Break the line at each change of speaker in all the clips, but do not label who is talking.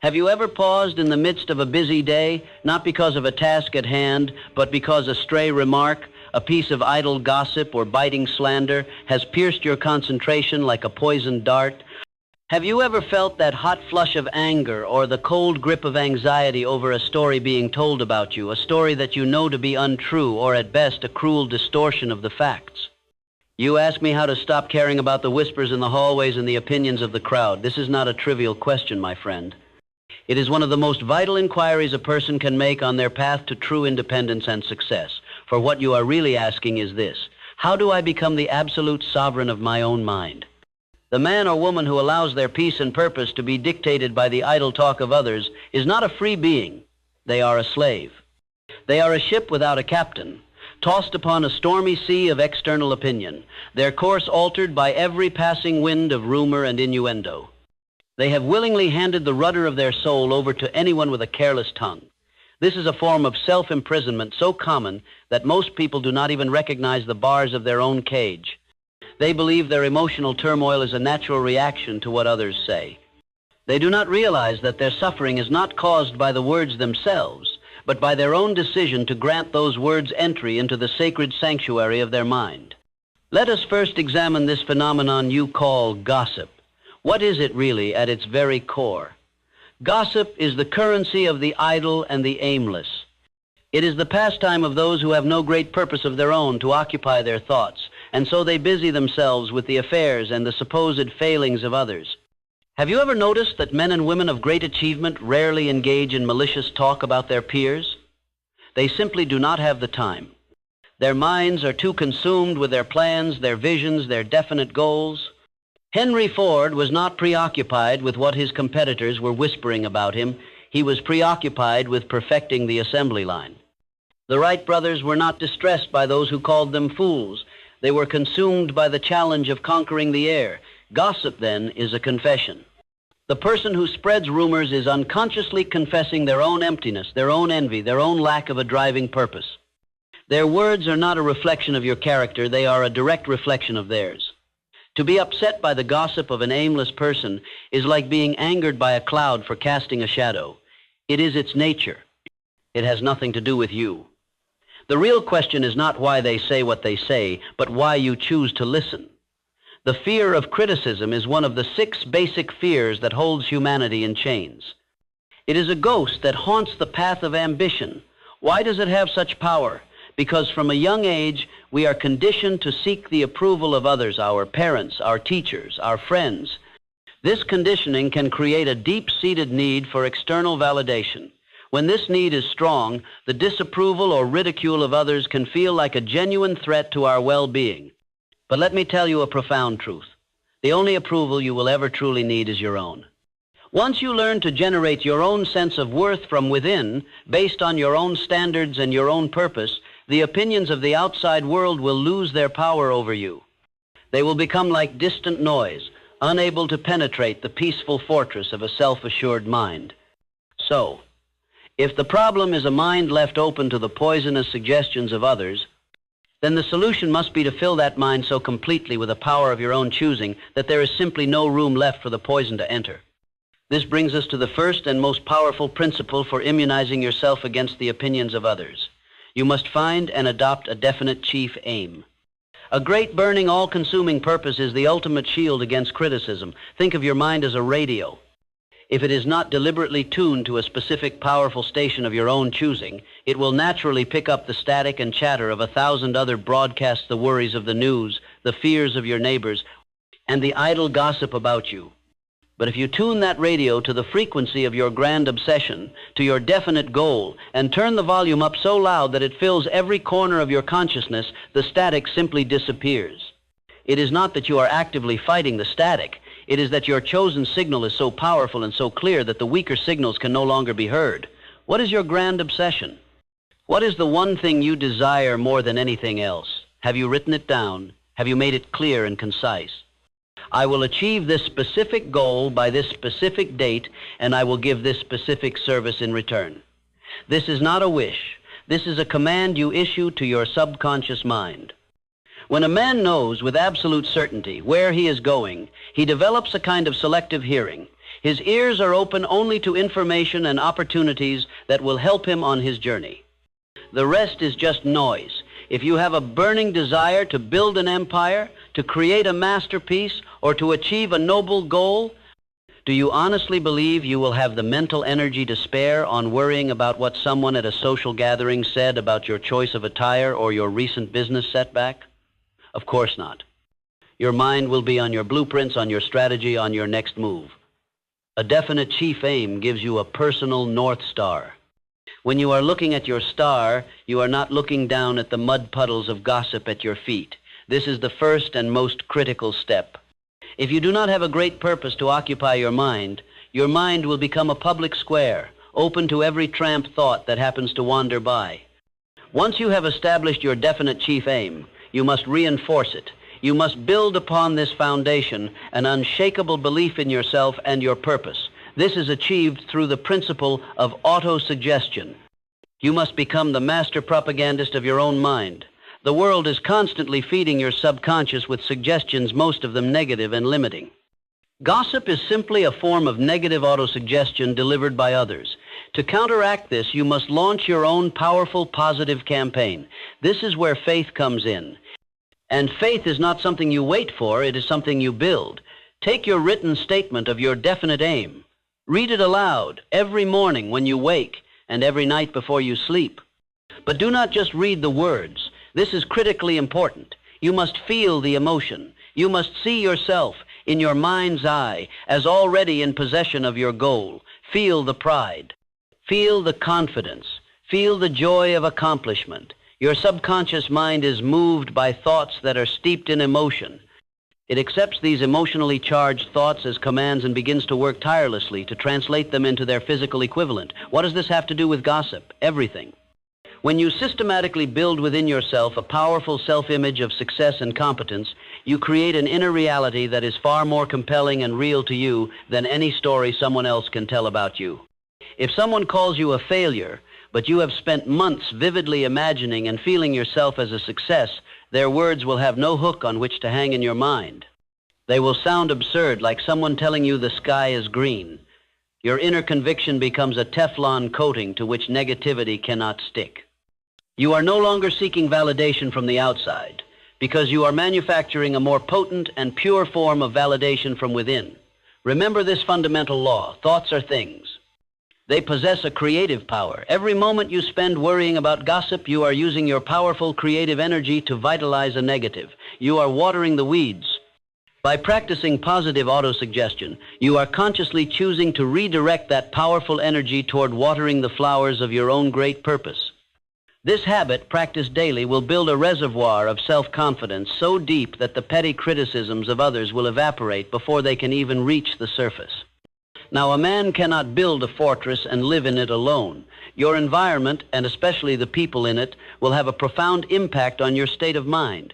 Have you ever paused in the midst of a busy day, not because of a task at hand, but because a stray remark, a piece of idle gossip or biting slander has pierced your concentration like a poisoned dart? Have you ever felt that hot flush of anger or the cold grip of anxiety over a story being told about you, a story that you know to be untrue or at best a cruel distortion of the facts? You ask me how to stop caring about the whispers in the hallways and the opinions of the crowd. This is not a trivial question, my friend. It is one of the most vital inquiries a person can make on their path to true independence and success. For what you are really asking is this: how do I become the absolute sovereign of my own mind? The man or woman who allows their peace and purpose to be dictated by the idle talk of others is not a free being. They are a slave. They are a ship without a captain, tossed upon a stormy sea of external opinion, their course altered by every passing wind of rumor and innuendo. They have willingly handed the rudder of their soul over to anyone with a careless tongue. This is a form of self-imprisonment so common that most people do not even recognize the bars of their own cage. They believe their emotional turmoil is a natural reaction to what others say. They do not realize that their suffering is not caused by the words themselves, but by their own decision to grant those words entry into the sacred sanctuary of their mind. Let us first examine this phenomenon you call gossip. What is it really at its very core? Gossip is the currency of the idle and the aimless. It is the pastime of those who have no great purpose of their own to occupy their thoughts, and so they busy themselves with the affairs and the supposed failings of others. Have you ever noticed that men and women of great achievement rarely engage in malicious talk about their peers? They simply do not have the time. Their minds are too consumed with their plans, their visions, their definite goals. Henry Ford was not preoccupied with what his competitors were whispering about him. He was preoccupied with perfecting the assembly line. The Wright brothers were not distressed by those who called them fools. They were consumed by the challenge of conquering the air. Gossip, then, is a confession. The person who spreads rumors is unconsciously confessing their own emptiness, their own envy, their own lack of a driving purpose. Their words are not a reflection of your character. They are a direct reflection of theirs. To be upset by the gossip of an aimless person is like being angered by a cloud for casting a shadow. It is its nature. It has nothing to do with you. The real question is not why they say what they say, but why you choose to listen. The fear of criticism is one of the 6 basic fears that holds humanity in chains. It is a ghost that haunts the path of ambition. Why does it have such power? Because from a young age, we are conditioned to seek the approval of others, our parents, our teachers, our friends. This conditioning can create a deep-seated need for external validation. When this need is strong, the disapproval or ridicule of others can feel like a genuine threat to our well-being. But let me tell you a profound truth. The only approval you will ever truly need is your own. Once you learn to generate your own sense of worth from within, based on your own standards and your own purpose, the opinions of the outside world will lose their power over you. They will become like distant noise, unable to penetrate the peaceful fortress of a self-assured mind. So, if the problem is a mind left open to the poisonous suggestions of others, then the solution must be to fill that mind so completely with the power of your own choosing that there is simply no room left for the poison to enter. This brings us to the first and most powerful principle for immunizing yourself against the opinions of others. You must find and adopt a definite chief aim. A great burning, all-consuming purpose is the ultimate shield against criticism. Think of your mind as a radio. If it is not deliberately tuned to a specific powerful station of your own choosing, it will naturally pick up the static and chatter of 1,000 other broadcasts, the worries of the news, the fears of your neighbors, and the idle gossip about you. But if you tune that radio to the frequency of your grand obsession, to your definite goal, and turn the volume up so loud that it fills every corner of your consciousness, the static simply disappears. It is not that you are actively fighting the static. It is that your chosen signal is so powerful and so clear that the weaker signals can no longer be heard. What is your grand obsession? What is the one thing you desire more than anything else? Have you written it down? Have you made it clear and concise? I will achieve this specific goal by this specific date, and I will give this specific service in return. This is not a wish. This is a command you issue to your subconscious mind. When a man knows with absolute certainty where he is going, he develops a kind of selective hearing. His ears are open only to information and opportunities that will help him on his journey. The rest is just noise. If you have a burning desire to build an empire, to create a masterpiece, or to achieve a noble goal, do you honestly believe you will have the mental energy to spare on worrying about what someone at a social gathering said about your choice of attire or your recent business setback? Of course not. Your mind will be on your blueprints, on your strategy, on your next move. A definite chief aim gives you a personal North Star. When you are looking at your star, you are not looking down at the mud puddles of gossip at your feet. This is the first and most critical step. If you do not have a great purpose to occupy your mind will become a public square, open to every tramp thought that happens to wander by. Once you have established your definite chief aim, you must reinforce it. You must build upon this foundation an unshakable belief in yourself and your purpose. This is achieved through the principle of auto-suggestion. You must become the master propagandist of your own mind. The world is constantly feeding your subconscious with suggestions, most of them negative and limiting. Gossip is simply a form of negative autosuggestion delivered by others. To counteract this, you must launch your own powerful positive campaign. This is where faith comes in. And faith is not something you wait for, it is something you build. Take your written statement of your definite aim. Read it aloud every morning when you wake and every night before you sleep. But do not just read the words. This is critically important. You must feel the emotion. You must see yourself in your mind's eye as already in possession of your goal. Feel the pride. Feel the confidence. Feel the joy of accomplishment. Your subconscious mind is moved by thoughts that are steeped in emotion. It accepts these emotionally charged thoughts as commands and begins to work tirelessly to translate them into their physical equivalent. What does this have to do with gossip? Everything. When you systematically build within yourself a powerful self-image of success and competence, you create an inner reality that is far more compelling and real to you than any story someone else can tell about you. If someone calls you a failure, but you have spent months vividly imagining and feeling yourself as a success, their words will have no hook on which to hang in your mind. They will sound absurd, like someone telling you the sky is green. Your inner conviction becomes a Teflon coating to which negativity cannot stick. You are no longer seeking validation from the outside, because you are manufacturing a more potent and pure form of validation from within. Remember this fundamental law: thoughts are things. They possess a creative power. Every moment you spend worrying about gossip, you are using your powerful creative energy to vitalize a negative. You are watering the weeds. By practicing positive autosuggestion, you are consciously choosing to redirect that powerful energy toward watering the flowers of your own great purpose. This habit, practiced daily, will build a reservoir of self-confidence so deep that the petty criticisms of others will evaporate before they can even reach the surface. Now, a man cannot build a fortress and live in it alone. Your environment, and especially the people in it, will have a profound impact on your state of mind.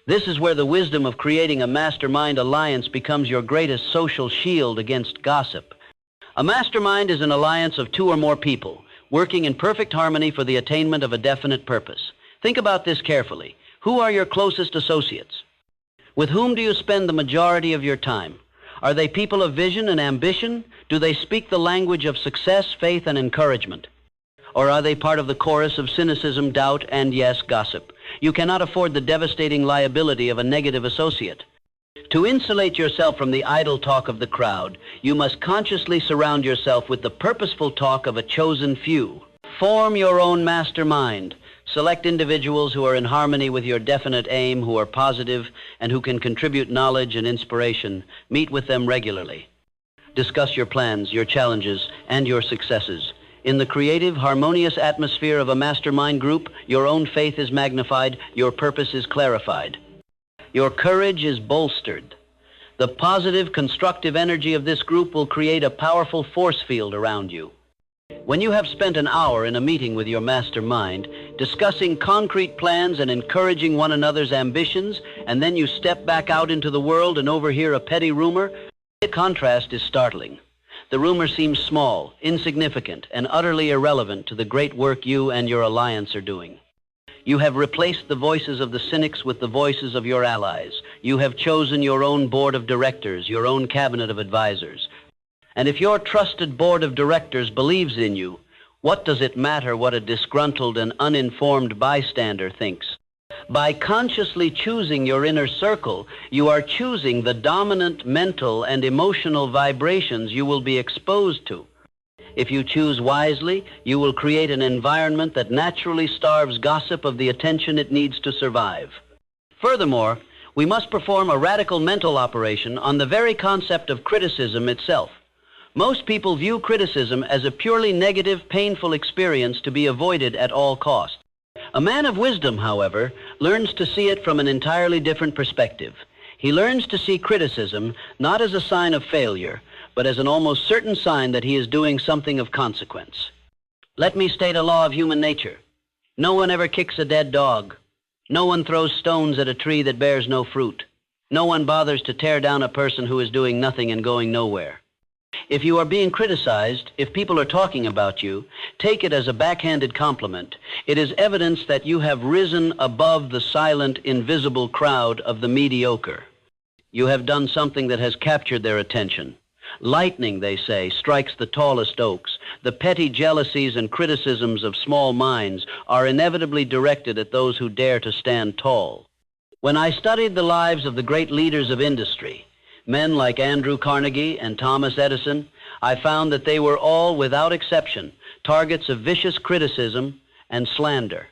This is where the wisdom of creating a mastermind alliance becomes your greatest social shield against gossip. A mastermind is an alliance of two or more people, working in perfect harmony for the attainment of a definite purpose. Think about this carefully. Who are your closest associates? With whom do you spend the majority of your time? Are they people of vision and ambition? Do they speak the language of success, faith, and encouragement? Or are they part of the chorus of cynicism, doubt, and, yes, gossip? You cannot afford the devastating liability of a negative associate. To insulate yourself from the idle talk of the crowd, you must consciously surround yourself with the purposeful talk of a chosen few. Form your own mastermind. Select individuals who are in harmony with your definite aim, who are positive, and who can contribute knowledge and inspiration. Meet with them regularly. Discuss your plans, your challenges, and your successes. In the creative, harmonious atmosphere of a mastermind group, your own faith is magnified, your purpose is clarified. Your courage is bolstered. The positive, constructive energy of this group will create a powerful force field around you. When you have spent an hour in a meeting with your mastermind, discussing concrete plans and encouraging one another's ambitions, and then you step back out into the world and overhear a petty rumor, the contrast is startling. The rumor seems small, insignificant, and utterly irrelevant to the great work you and your alliance are doing. You have replaced the voices of the cynics with the voices of your allies. You have chosen your own board of directors, your own cabinet of advisors. And if your trusted board of directors believes in you, what does it matter what a disgruntled and uninformed bystander thinks? By consciously choosing your inner circle, you are choosing the dominant mental and emotional vibrations you will be exposed to. If you choose wisely, you will create an environment that naturally starves gossip of the attention it needs to survive. Furthermore, we must perform a radical mental operation on the very concept of criticism itself. Most people view criticism as a purely negative, painful experience to be avoided at all costs. A man of wisdom, however, learns to see it from an entirely different perspective. He learns to see criticism not as a sign of failure, but as an almost certain sign that he is doing something of consequence. Let me state a law of human nature. No one ever kicks a dead dog. No one throws stones at a tree that bears no fruit. No one bothers to tear down a person who is doing nothing and going nowhere. If you are being criticized, if people are talking about you, take it as a backhanded compliment. It is evidence that you have risen above the silent, invisible crowd of the mediocre. You have done something that has captured their attention. Lightning, they say, strikes the tallest oaks. The petty jealousies and criticisms of small minds are inevitably directed at those who dare to stand tall. When I studied the lives of the great leaders of industry, men like Andrew Carnegie and Thomas Edison, I found that they were all, without exception, targets of vicious criticism and slander.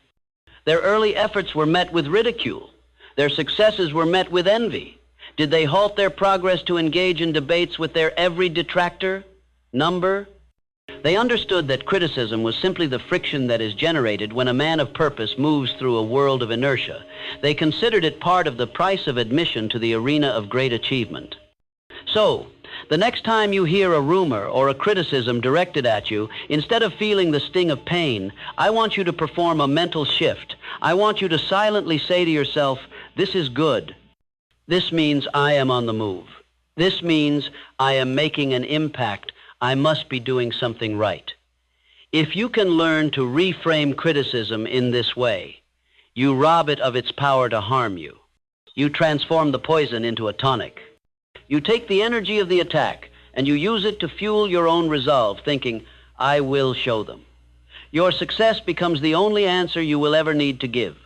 Their early efforts were met with ridicule. Their successes were met with envy. Did they halt their progress to engage in debates with their every detractor? Number? They understood that criticism was simply the friction that is generated when a man of purpose moves through a world of inertia. They considered it part of the price of admission to the arena of great achievement. So, the next time you hear a rumor or a criticism directed at you, instead of feeling the sting of pain, I want you to perform a mental shift. I want you to silently say to yourself, "This is good. This means I am on the move. This means I am making an impact. I must be doing something right." If you can learn to reframe criticism in this way, you rob it of its power to harm you. You transform the poison into a tonic. You take the energy of the attack and you use it to fuel your own resolve, thinking, "I will show them." Your success becomes the only answer you will ever need to give.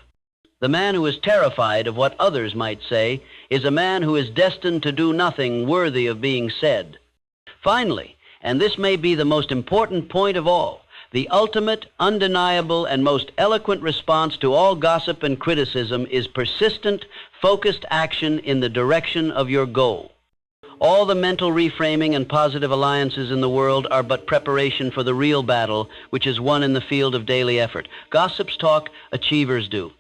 The man who is terrified of what others might say is a man who is destined to do nothing worthy of being said. Finally, and this may be the most important point of all, the ultimate, undeniable, and most eloquent response to all gossip and criticism is persistent, focused action in the direction of your goal. All the mental reframing and positive alliances in the world are but preparation for the real battle, which is won in the field of daily effort. Gossips talk, achievers do.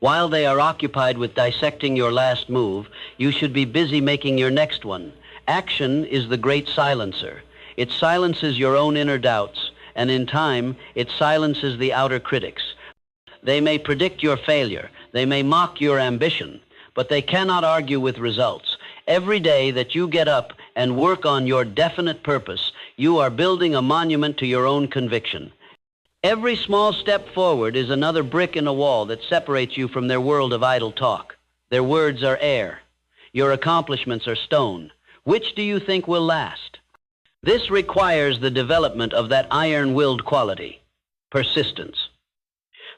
While they are occupied with dissecting your last move, you should be busy making your next one. Action is the great silencer. It silences your own inner doubts, and in time, it silences the outer critics. They may predict your failure, they may mock your ambition, but they cannot argue with results. Every day that you get up and work on your definite purpose, you are building a monument to your own conviction. Every small step forward is another brick in a wall that separates you from their world of idle talk. Their words are air. Your accomplishments are stone. Which do you think will last? This requires the development of that iron-willed quality, persistence.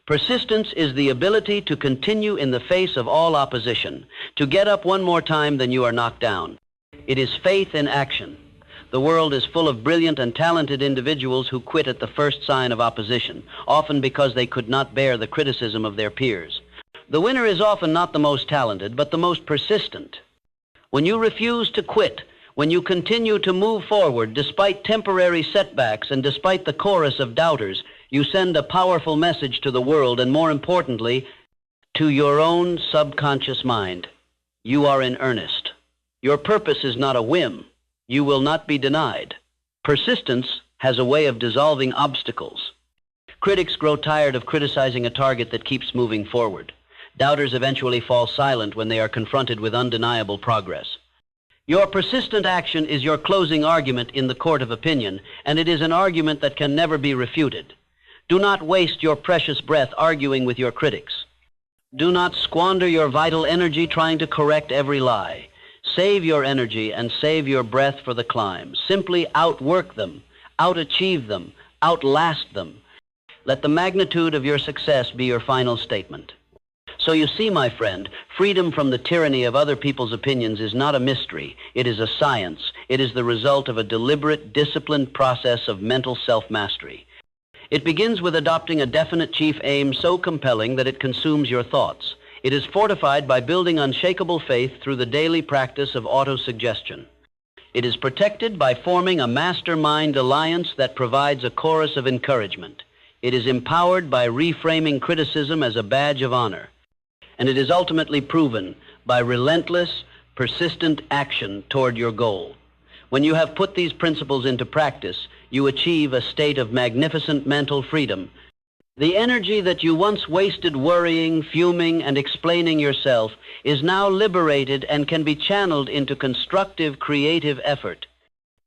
Persistence is the ability to continue in the face of all opposition, to get up one more time than you are knocked down. It is faith in action. The world is full of brilliant and talented individuals who quit at the first sign of opposition, often because they could not bear the criticism of their peers. The winner is often not the most talented, but the most persistent. When you refuse to quit, when you continue to move forward despite temporary setbacks and despite the chorus of doubters, you send a powerful message to the world and, more importantly, to your own subconscious mind. You are in earnest. Your purpose is not a whim. You will not be denied. Persistence has a way of dissolving obstacles. Critics grow tired of criticizing a target that keeps moving forward. Doubters eventually fall silent when they are confronted with undeniable progress. Your persistent action is your closing argument in the court of opinion, and it is an argument that can never be refuted. Do not waste your precious breath arguing with your critics. Do not squander your vital energy trying to correct every lie. Save your energy and save your breath for the climb. Simply outwork them, outachieve them, outlast them. Let the magnitude of your success be your final statement. So you see, my friend, freedom from the tyranny of other people's opinions is not a mystery. It is a science. It is the result of a deliberate, disciplined process of mental self-mastery. It begins with adopting a definite chief aim so compelling that it consumes your thoughts. It is fortified by building unshakable faith through the daily practice of autosuggestion. It is protected by forming a mastermind alliance that provides a chorus of encouragement. It is empowered by reframing criticism as a badge of honor. And it is ultimately proven by relentless, persistent action toward your goal. When you have put these principles into practice, you achieve a state of magnificent mental freedom. The energy that you once wasted worrying, fuming, and explaining yourself is now liberated and can be channeled into constructive, creative effort.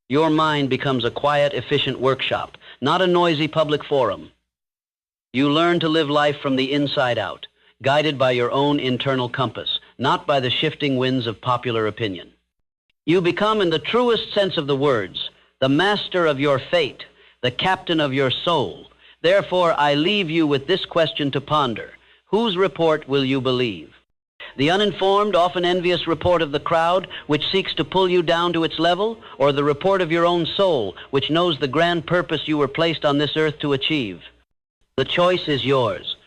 Your mind becomes a quiet, efficient workshop, not a noisy public forum. You learn to live life from the inside out, guided by your own internal compass, not by the shifting winds of popular opinion. You become, in the truest sense of the words, the master of your fate, the captain of your soul. Therefore, I leave you with this question to ponder. Whose report will you believe? The uninformed, often envious report of the crowd, which seeks to pull you down to its level, or the report of your own soul, which knows the grand purpose you were placed on this earth to achieve? The choice is yours,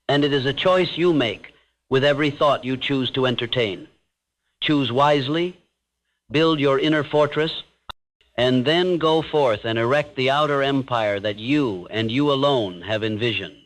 and it is a choice you make with every thought you choose to entertain. Choose wisely, build your inner fortress, and then go forth and erect the outer empire that you and you alone have envisioned.